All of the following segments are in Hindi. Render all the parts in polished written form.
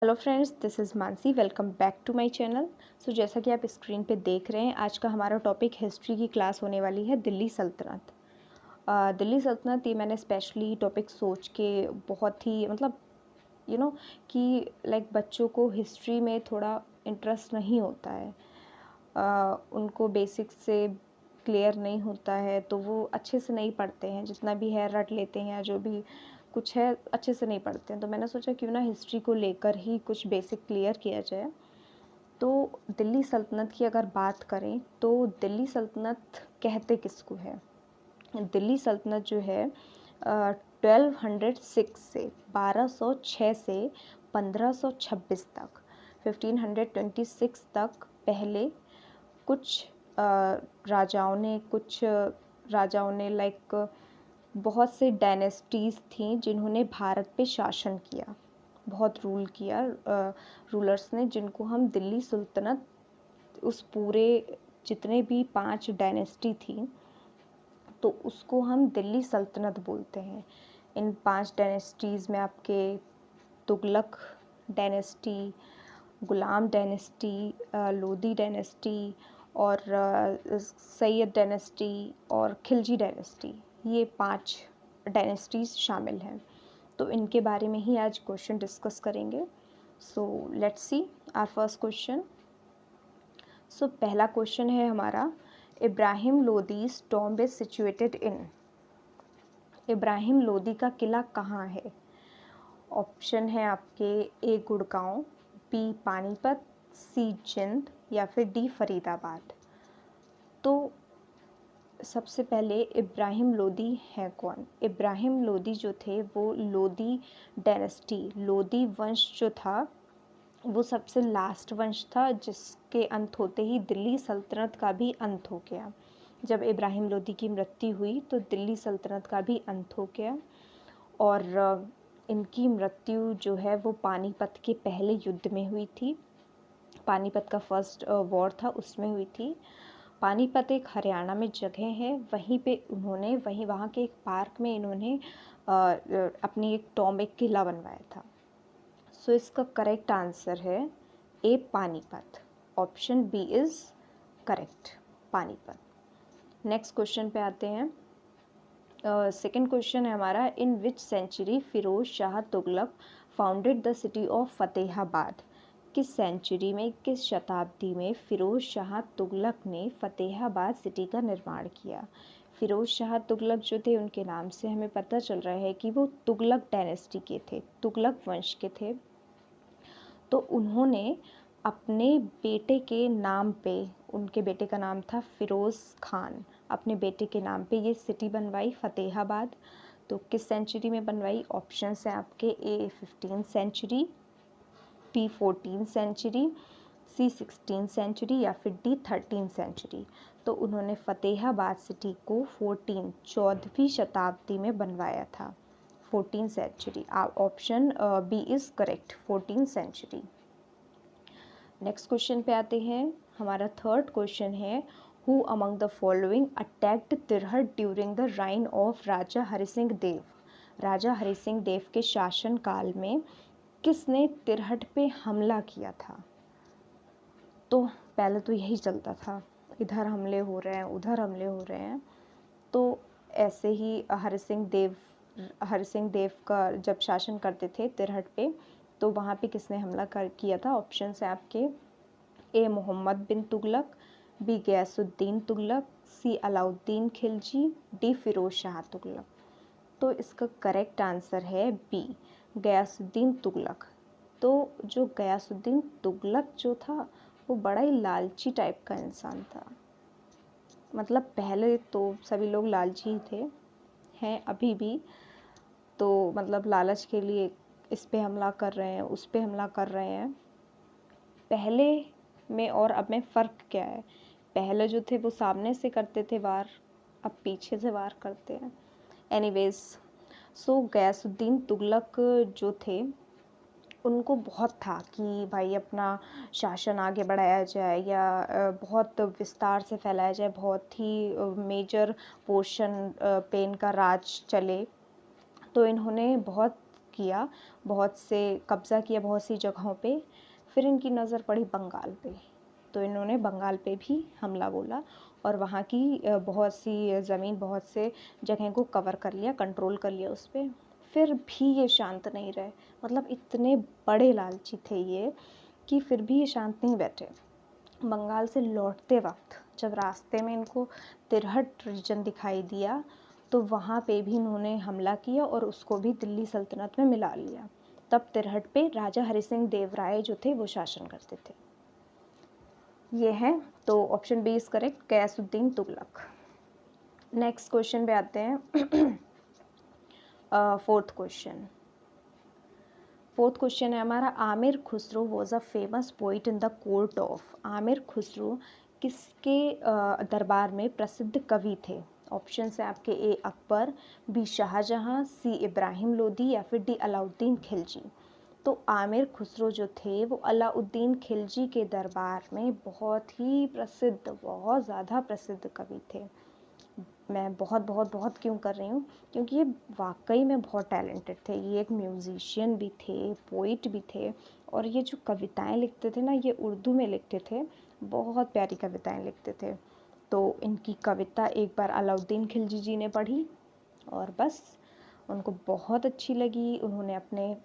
Hello friends, this is Mansi. Welcome back to my channel. So जैसा कि आप स्क्रीन पे देख रहे हैं, आज का हमारा टॉपिक हिस्ट्री की क्लास होने वाली है, दिल्ली सल्तनत। दिल्ली सल्तनत ये मैंने स्पेशली टॉपिक सोच के बहुत ही कि लाइक बच्चों को हिस्ट्री में थोड़ा इंटरेस्ट नहीं होता है, उनको बेसिक से क्लियर नहीं होता है, तो वो अच्छे से नहीं पढ़ते हैं, जितना भी है रट लेते हैं, या जो भी कुछ है अच्छे से नहीं पढ़ते हैं। तो मैंने सोचा क्यों ना हिस्ट्री को लेकर ही कुछ बेसिक क्लियर किया जाए। तो दिल्ली सल्तनत की अगर बात करें तो दिल्ली सल्तनत कहते किसको है? दिल्ली सल्तनत जो है 1206 से 1206 से 1526 तक 1526 तक पहले कुछ राजाओं ने लाइक बहुत से डायनेस्टीज़ थी जिन्होंने भारत पे शासन किया, बहुत रूल किया। रूलर्स ने, जिनको हम दिल्ली सुल्तनत, उस पूरे जितने भी 5 डायनेस्टी थी, तो उसको हम दिल्ली सल्तनत बोलते हैं। इन 5 डायनेस्टीज़ में आपके तुगलक डायनेस्टी, गुलाम डायनेस्टी, लोधी डायनेस्टी और सैयद डायनेस्टी और खिलजी डायनेस्टी, ये 5 डायनेस्टीज़ शामिल हैं। तो इनके बारे में ही आज क्वेश्चन डिस्कस करेंगे। So let's see our first question. So पहला क्वेश्चन है हमारा, Ibrahim Lodi's tomb is situated in. Ibrahim Lodi का किला कहाँ है? ऑप्शन है आपके A Gurgaon, B Panipat, C Jind या फिर डी फरीदाबाद। तो सबसे पहले इब्राहिम लोदी है कौन? इब्राहिम लोदी जो थे वो लोदी डायनेस्टी, लोदी वंश जो था वो सबसे लास्ट वंश था, जिसके अंत होते ही दिल्ली सल्तनत का भी अंत हो गया। जब इब्राहिम लोदी की मृत्यु हुई तो दिल्ली सल्तनत का भी अंत हो गया। और इनकी मृत्यु जो है वो पानीपत के पहले युद्ध में हुई थी। पानीपत का फर्स्ट वॉर था, उसमें हुई थी। पानीपत एक हरियाणा में जगह है, वहाँ के एक पार्क में इन्होंने अपनी एक टॉम्ब, एक किला बनवाया था। सो इसका करेक्ट आंसर है A Panipat. Option B is correct, Panipat. Next question पे आते हैं। सेकेंड क्वेश्चन है हमारा, in which century Firoz Shah Tughlaq founded the city of Fatehabad. किस सेंचुरी में, किस शताब्दी में फिरोज शाह तुगलक ने फतेहाबाद सिटी का निर्माण किया? फिरोज शाह तुगलक जो थे, उनके नाम से हमें पता चल रहा है कि वो तुगलक डायनेस्टी के थे, तुगलक वंश के थे। तो उन्होंने अपने बेटे के नाम पे, उनके बेटे का नाम था फिरोज़ खान, अपने बेटे के नाम पे ये सिटी बनवाई फतेहाबाद। तो किस सेंचुरी में बनवाई? ऑप्शंस हैं आपके, ए 15 सेंचुरी, बी 14 सेंचुरी, सी 16 सेंचुरी या फिर डी 13 सेंचुरी। तो उन्होंने फतेहाबाद सिटी को 14वीं शताब्दी में बनवाया था, 14 century. Option B is correct, 14 century. Next question पे आते हैं। हमारा थर्ड क्वेश्चन है, who among the following attacked Tirhut during the reign of Raja Hari Singh Dev. Raja Hari Singh Dev के शासन काल में किसने तिरहट पे हमला किया था? तो पहले तो यही चलता था, इधर हमले हो रहे हैं, उधर हमले हो रहे हैं। तो ऐसे ही हरि सिंह देव का जब शासन करते थे तिरहट पे, तो वहाँ पे किसने हमला किया था? ऑप्शन है आपके, ए मोहम्मद बिन तुगलक, बी गयासुद्दीन तुगलक, सी अलाउद्दीन खिलजी, डी फिरोज शाह तुगलक। तो इसका करेक्ट आंसर है बी, गयासुद्दीन तुगलक। तो जो गयासुद्दीन तुगलक जो था वो बड़ा ही लालची टाइप का इंसान था। मतलब पहले तो सभी लोग लालची ही थे, हैं अभी भी। तो मतलब लालच के लिए इस पे हमला कर रहे हैं, उस पे हमला कर रहे हैं। पहले में और अब में फ़र्क क्या है? पहले जो थे वो सामने से करते थे वार, अब पीछे से वार करते हैं। एनीवेज, सो गयासुद्दीन तुगलक जो थे, उनको बहुत था कि भाई अपना शासन आगे बढ़ाया जाए, या बहुत विस्तार से फैलाया जाए, बहुत ही मेजर पोर्शन पे इनका राज चले। तो इन्होंने बहुत किया, बहुत से कब्ज़ा किया बहुत सी जगहों पे। फिर इनकी नज़र पड़ी बंगाल पे, तो इन्होंने बंगाल पे भी हमला बोला और वहाँ की बहुत सी ज़मीन, बहुत से जगह को कवर कर लिया, कंट्रोल कर लिया उस पर। फिर भी ये शांत नहीं रहे, मतलब इतने बड़े लालची थे ये कि फिर भी ये शांत नहीं बैठे। बंगाल से लौटते वक्त जब रास्ते में इनको तिरहट रीजन दिखाई दिया, तो वहाँ पे भी इन्होंने हमला किया और उसको भी दिल्ली सल्तनत में मिला लिया। तब तिरहट पे राजा हरि सिंह देव राय जो थे वो शासन करते थे। ये है, तो option B is correct, Ghiyasuddin Tughlaq. Next question पे आते हैं। फोर्थ क्वेश्चन है हमारा, Amir Khusro was a famous poet in the court of. Amir Khusro किसके दरबार में प्रसिद्ध कवि थे? ऑप्शन है आपके A Akbar, B Shahjahan, C Ibrahim Lodi या फिर डी अलाउद्दीन खिलजी। तो आमिर खुसरो जो थे वो अलाउद्दीन खिलजी के दरबार में बहुत ही प्रसिद्ध, बहुत ज़्यादा प्रसिद्ध कवि थे। मैं बहुत बहुत बहुत क्यों कर रही हूँ, क्योंकि ये वाकई में बहुत टैलेंटेड थे। ये एक म्यूज़िशियन भी थे, पोइट भी थे, और ये जो कविताएं लिखते थे ना, ये उर्दू में लिखते थे, बहुत प्यारी कविताएं लिखते थे। तो इनकी कविता एक बार अलाउद्दीन खिलजी जी ने पढ़ी और बस उनको बहुत अच्छी लगी। उन्होंने अपने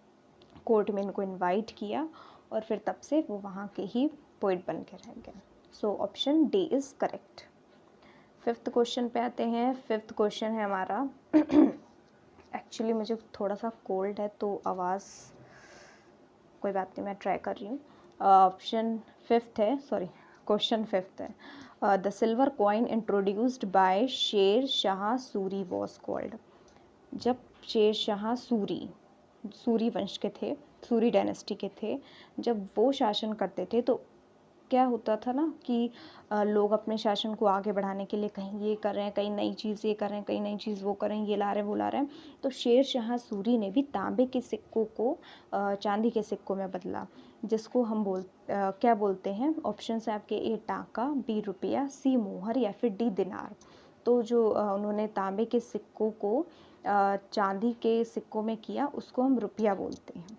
कोर्ट में इनको इनवाइट किया और फिर तब से वो वहाँ के ही पोइट बन के रह गए। सो option D is correct. Fifth question पे आते हैं। फिफ्थ क्वेश्चन है हमारा, एक्चुअली मुझे थोड़ा सा कोल्ड है तो आवाज़, कोई बात नहीं, मैं ट्राई कर रही हूँ। ऑप्शन फिफ्थ है, सॉरी क्वेश्चन फिफ्थ है, the silver coin introduced by Sher Shah Suri was called. जब शेर शाह सूरी वंश के थे, सूरी डायनेस्टी के थे, जब वो शासन करते थे तो क्या होता था ना कि लोग अपने शासन को आगे बढ़ाने के लिए कहीं ये कर रहे हैं, कहीं नई चीज़ ये कर रहे हैं, कहीं नई चीज़ वो कर रहे हैं, ये ला रहे हैं वो ला रहे हैं। तो शेर शाह सूरी ने भी तांबे के सिक्कों को चांदी के सिक्कों में बदला, जिसको हम क्या बोलते हैं? ऑप्शन है आपके ए टाका, बी रुपया, सी मोहर या फिर डी दिनार। तो जो उन्होंने तांबे के सिक्कों को चांदी के सिक्कों में किया, उसको हम रुपया बोलते हैं।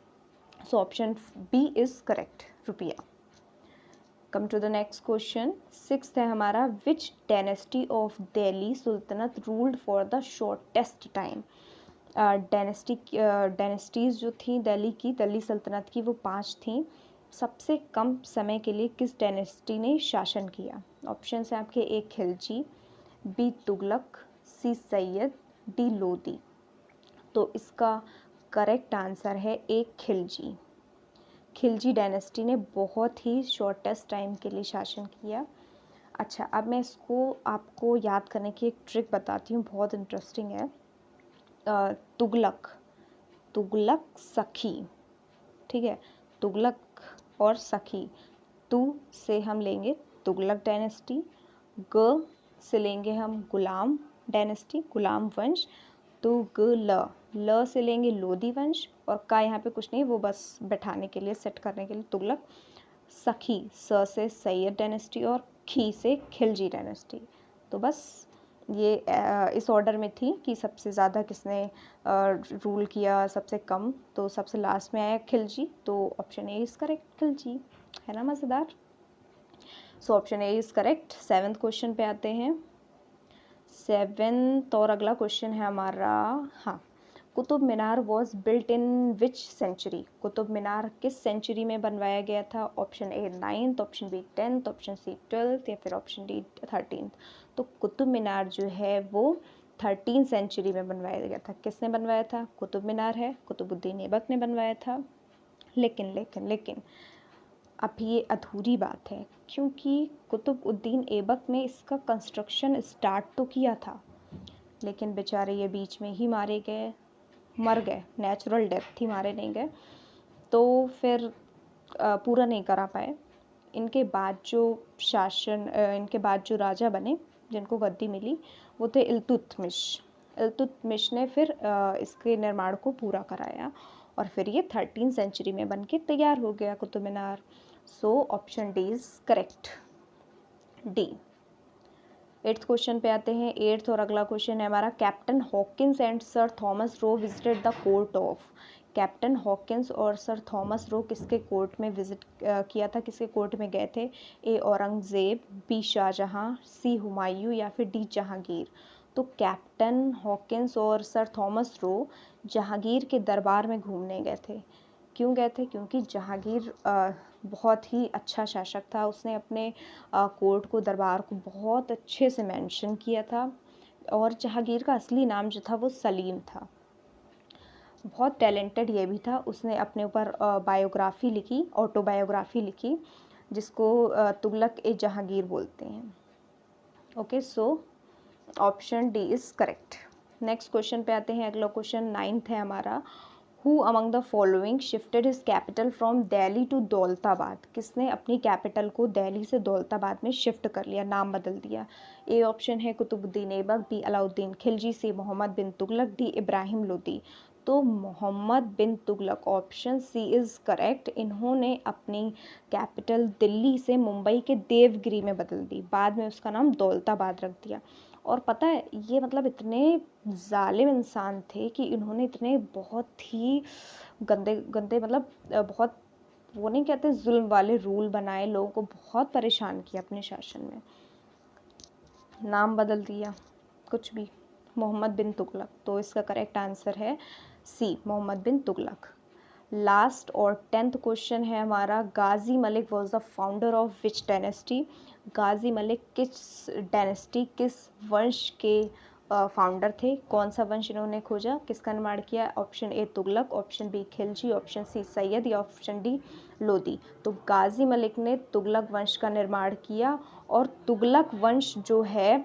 So option B is correct, रुपया। Come to the next question. Sixth है हमारा, which dynasty of Delhi sultanate ruled for the shortest time. Dynasties जो थी दिल्ली की, दिल्ली सल्तनत की, वो 5 थी। सबसे कम समय के लिए किस डायनेस्टी ने शासन किया? ऑप्शन है आपके ए खिलजी, बी तुगलक, सी सैयद, डी लोदी। तो इसका करेक्ट आंसर है ए खिलजी। खिलजी डायनेस्टी ने बहुत ही शॉर्टेस्ट टाइम के लिए शासन किया। अच्छा, अब मैं इसको आपको याद करने की एक ट्रिक बताती हूँ, बहुत इंटरेस्टिंग है। तुगलक सखी, ठीक है, तुगलक और सखी। तू से हम लेंगे तुगलक डायनेस्टी, ग से लेंगे हम गुलाम डायनेस्टी, गुलाम वंश, ल से लेंगे लोदी वंश, और का यहाँ पे कुछ नहीं, वो बस बैठाने के लिए, सेट करने के लिए तुगलक। सखी, स से सैयद डायनेस्टी और खी से खिलजी डायनेस्टी। तो बस ये इस ऑर्डर में थी कि सबसे ज़्यादा किसने रूल किया, सबसे कम, तो सबसे लास्ट में आया खिलजी। तो option A is correct, Khilji. है ना मज़ेदार? So option A is correct. 7th question पे आते हैं। 7th और अगला क्वेश्चन है हमारा, हाँ, Qutub Minar was built in which century. Qutub Minar किस सेंचुरी में बनवाया गया था? Option A 9th, option B 10th, option C 12th या फिर ऑप्शन डी 13th। तो कुतुब मीनार जो है वो 13th सेंचुरी में बनवाया गया था। किसने बनवाया था? कुतुब मीनार है, कुतुबुद्दीन ऐबक ने बनवाया था। लेकिन अब ये अधूरी बात है, क्योंकि कुतुबुद्दीन ऐबक ने इसका कंस्ट्रक्शन स्टार्ट तो किया था, लेकिन बेचारे ये बीच में ही मर गए, नेचुरल डेथ थी, मारे नहीं गए, तो फिर पूरा नहीं करा पाए। इनके बाद जो राजा बने, जिनको गद्दी मिली, वो थे इल्तुतमिश ने फिर इसके निर्माण को पूरा कराया और फिर ये 13th सेंचुरी में बन के तैयार हो गया Qutub Minar. So option D is correct, D. 8th question पे आते हैं। 8th और अगला क्वेश्चन है हमारा, captain Hawkins and sir Thomas Roe visited the court of. Captain Hawkins और सर थॉमस रो किसके कोर्ट में विजिट किया था, किसके कोर्ट में गए थे? ए औरंगज़ेब, बी शाहजहां, सी हुमायूं या फिर डी जहांगीर? तो कैप्टन हॉकिंस और सर थॉमस रो जहांगीर के दरबार में घूमने गए थे। क्यों गए थे? क्योंकि जहांगीर बहुत ही अच्छा शासक था, उसने अपने कोर्ट को, दरबार को बहुत अच्छे से मेंशन किया था। और जहांगीर का असली नाम जो था वो सलीम था। बहुत टैलेंटेड ये भी था, उसने अपने ऊपर बायोग्राफी लिखी, ऑटोबायोग्राफी लिखी, जिसको तुगलक ए जहांगीर बोलते हैं। Okay, so option D is correct. Next question पे आते हैं। अगला क्वेश्चन 9th है हमारा। Who among the following shifted his capital from Delhi to Daulatabad? किसने अपनी कैपिटल को दिल्ली से दौलताबाद में शिफ्ट कर लिया, नाम बदल दिया? ए ऑप्शन है Qutubuddin Aibak, B Alauddin Khilji, C Mohammad bin Tughlaq, D Ibrahim Lodi. तो Mohammad bin Tughlaq, option C is correct. इन्होंने अपनी कैपिटल दिल्ली से मुंबई के देवगिरी में बदल दी, बाद में उसका नाम दौलताबाद रख दिया। और पता है ये मतलब इतने जालिम इंसान थे कि इन्होंने इतने बहुत ही गंदे गंदे मतलब बहुत, वो नहीं कहते, जुल्म वाले रूल बनाए, लोगों को बहुत परेशान किया अपने शासन में। नाम बदल दिया, कुछ भी। मोहम्मद बिन तुगलक, तो इसका करेक्ट आंसर है सी, मोहम्मद बिन तुगलक। लास्ट और 10th क्वेश्चन है हमारा। Ghazi Malik was the founder of which dynasty? Ghazi Malik किस डायनेस्टी, किस वंश के फाउंडर थे? कौन सा वंश इन्होंने खोजा, किसका निर्माण किया? Option A Tughlaq, option B Khilji, option C Sayyid या ऑप्शन डी लोदी। तो गाजी मलिक ने तुगलक वंश का निर्माण किया, और तुगलक वंश जो है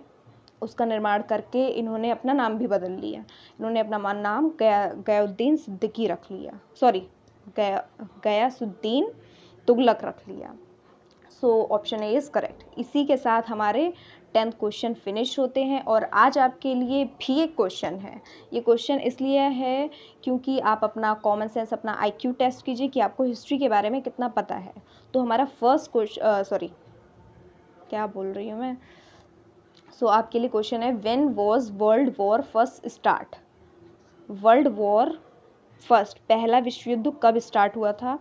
उसका निर्माण करके इन्होंने अपना नाम भी बदल लिया। इन्होंने अपना नाम गयासुद्दीन सिद्दीकी रख लिया, सॉरी गयासुद्दीन तुगलक रख लिया। So option A is correct. इसी के साथ हमारे 10th क्वेश्चन फिनिश होते हैं। और आज आपके लिए भी एक क्वेश्चन है। ये क्वेश्चन इसलिए है क्योंकि आप अपना कॉमन सेंस, अपना IQ टेस्ट कीजिए कि आपको हिस्ट्री के बारे में कितना पता है। तो हमारा फर्स्ट क्वेश्चन, सॉरी क्या बोल रही हूँ मैं, सो आपके लिए क्वेश्चन है, when was world war first start? World war first, पहला विश्व युद्ध कब स्टार्ट हुआ था?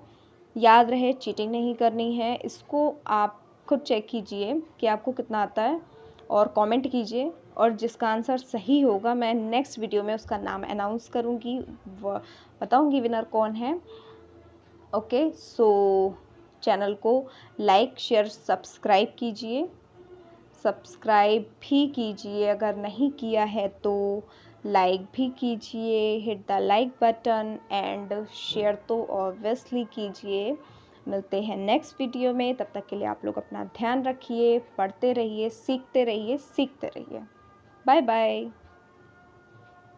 याद रहे, चीटिंग नहीं करनी है, इसको आप खुद चेक कीजिए कि आपको कितना आता है और कमेंट कीजिए। और जिसका आंसर सही होगा मैं नेक्स्ट वीडियो में उसका नाम अनाउंस करूँगी, बताऊँगी विनर कौन है। ओके, सो चैनल को लाइक, शेयर, सब्सक्राइब कीजिए। सब्सक्राइब भी कीजिए, अगर नहीं किया है तो लाइक भी कीजिए, hit the like button, and share तो ऑब्वियसली कीजिए। मिलते हैं नेक्स्ट वीडियो में, तब तक के लिए आप लोग अपना ध्यान रखिए, पढ़ते रहिए, सीखते रहिए, सीखते रहिए। Bye bye.